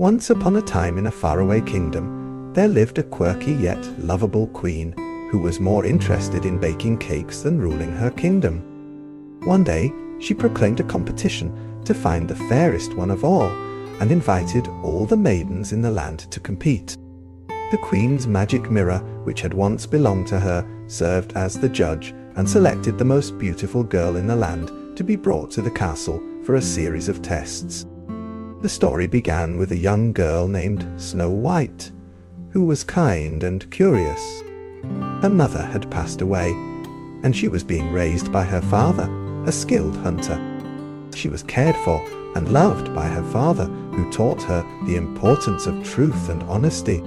Once upon a time in a faraway kingdom, there lived a quirky yet lovable queen who was more interested in baking cakes than ruling her kingdom. One day, she proclaimed a competition to find the fairest one of all and invited all the maidens in the land to compete. The queen's magic mirror, which had once belonged to her, served as the judge and selected the most beautiful girl in the land to be brought to the castle for a series of tests. The story began with a young girl named Snow White, who was kind and curious. Her mother had passed away, and she was being raised by her father, a skilled hunter. She was cared for and loved by her father, who taught her the importance of truth and honesty.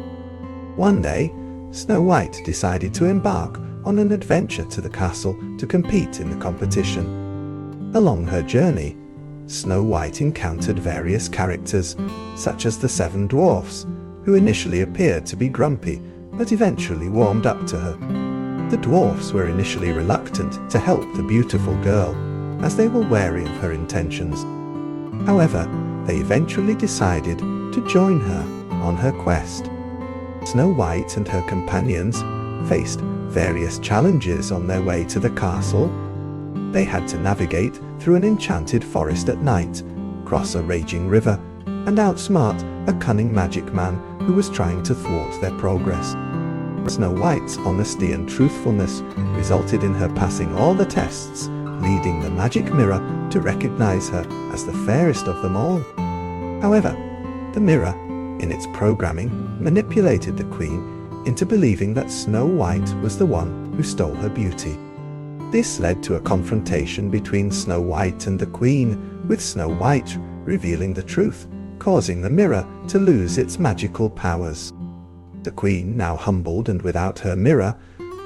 One day, Snow White decided to embark on an adventure to the castle to compete in the competition. Along her journey, Snow White encountered various characters, such as the 7 dwarfs, who initially appeared to be grumpy, but eventually warmed up to her. The dwarfs were initially reluctant to help the beautiful girl, as they were wary of her intentions. However, they eventually decided to join her on her quest. Snow White and her companions faced various challenges on their way to the castle. They had to navigate through an enchanted forest at night, cross a raging river, and outsmart a cunning magic man who was trying to thwart their progress. Snow White's honesty and truthfulness resulted in her passing all the tests, leading the magic mirror to recognize her as the fairest of them all. However, the mirror, in its programming, manipulated the queen into believing that Snow White was the one who stole her beauty. This led to a confrontation between Snow White and the queen, with Snow White revealing the truth, causing the mirror to lose its magical powers. The queen, now humbled and without her mirror,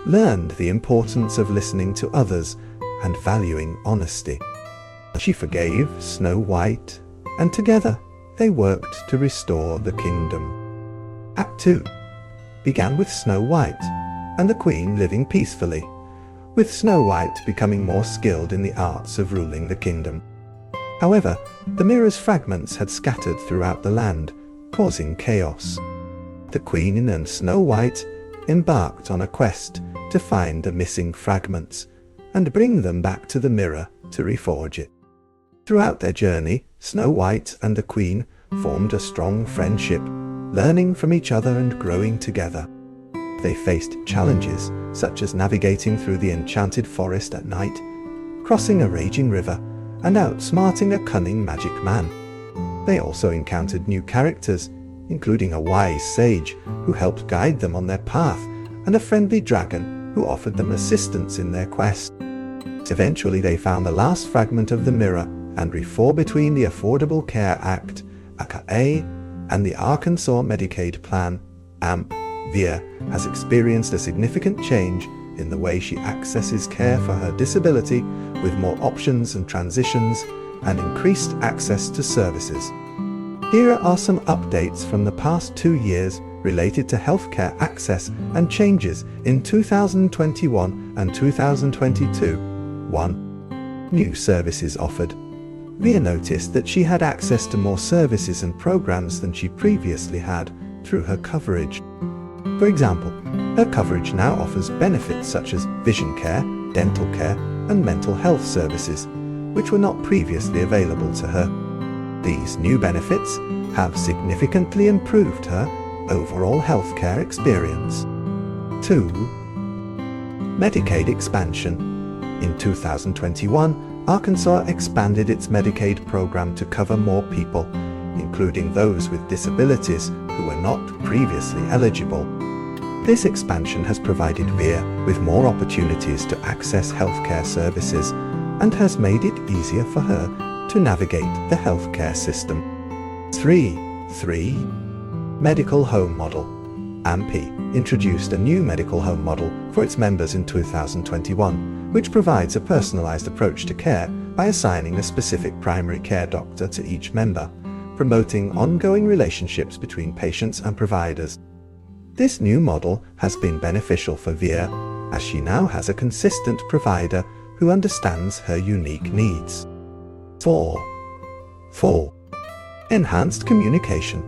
learned the importance of listening to others and valuing honesty. She forgave Snow White, and together they worked to restore the kingdom. Act 2 began with Snow White and the queen living peacefully, with Snow White becoming more skilled in the arts of ruling the kingdom. However, the mirror's fragments had scattered throughout the land, causing chaos. The queen and Snow White embarked on a quest to find the missing fragments and bring them back to the mirror to reforge it. Throughout their journey, Snow White and the queen formed a strong friendship, learning from each other and growing together. They faced challenges such as navigating through the enchanted forest at night, crossing a raging river, and outsmarting a cunning magic man. They also encountered new characters, including a wise sage who helped guide them on their path, and a friendly dragon who offered them assistance in their quest. Eventually they found the last fragment of the mirror and reformed between the Affordable Care Act, aka, and the Arkansas Medicaid plan, AMP. Wier has experienced a significant change in the way she accesses care for her disability, with more options and transitions and increased access to services. Here are some updates from the past 2 years related to healthcare access and changes in 2021 and 2022. 1. New services offered. Wier noticed that she had access to more services and programs than she previously had through her coverage. For example, her coverage now offers benefits such as vision care, dental care, and mental health services, which were not previously available to her. These new benefits have significantly improved her overall healthcare experience. 2. Medicaid expansion. In 2021, Arkansas expanded its Medicaid program to cover more people, including those with disabilities who were not previously eligible. This expansion has provided Wier with more opportunities to access healthcare services and has made it easier for her to navigate the healthcare system. 3. Medical Home Model. AMP introduced a new medical home model for its members in 2021, which provides a personalized approach to care by assigning a specific primary care doctor to each member, promoting ongoing relationships between patients and providers. This new model has been beneficial for Wier, as she now has a consistent provider who understands her unique needs. 4. Enhanced communication.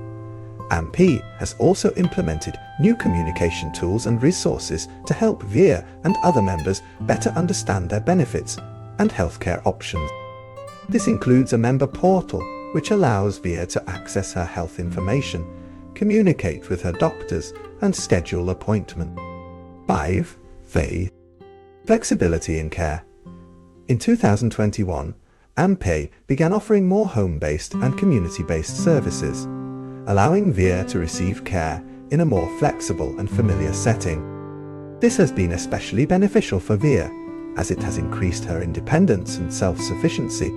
AMP has also implemented new communication tools and resources to help Wier and other members better understand their benefits and healthcare options. This includes a member portal which allows Wier to access her health information, communicate with her doctors, and schedule appointments. 5. Flexibility in care. In 2021, AMP began offering more home-based and community-based services, allowing Wier to receive care in a more flexible and familiar setting. This has been especially beneficial for Wier, as it has increased her independence and self-sufficiency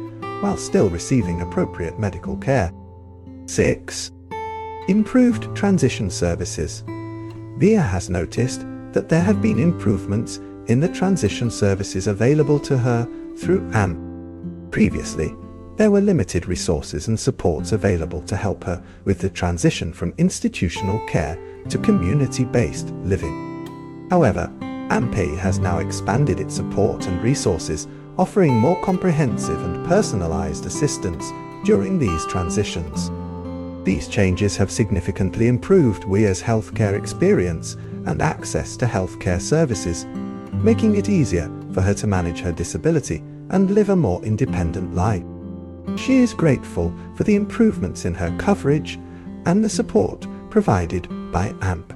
while still receiving appropriate medical care. 6. Improved transition services. Wier has noticed that there have been improvements in the transition services available to her through AMP. Previously, there were limited resources and supports available to help her with the transition from institutional care to community-based living. However, AMP has now expanded its support and resources, offering more comprehensive and personalized assistance during these transitions. These changes have significantly improved Wier's healthcare experience and access to healthcare services, making it easier for her to manage her disability and live a more independent life. She is grateful for the improvements in her coverage and the support provided by AMP.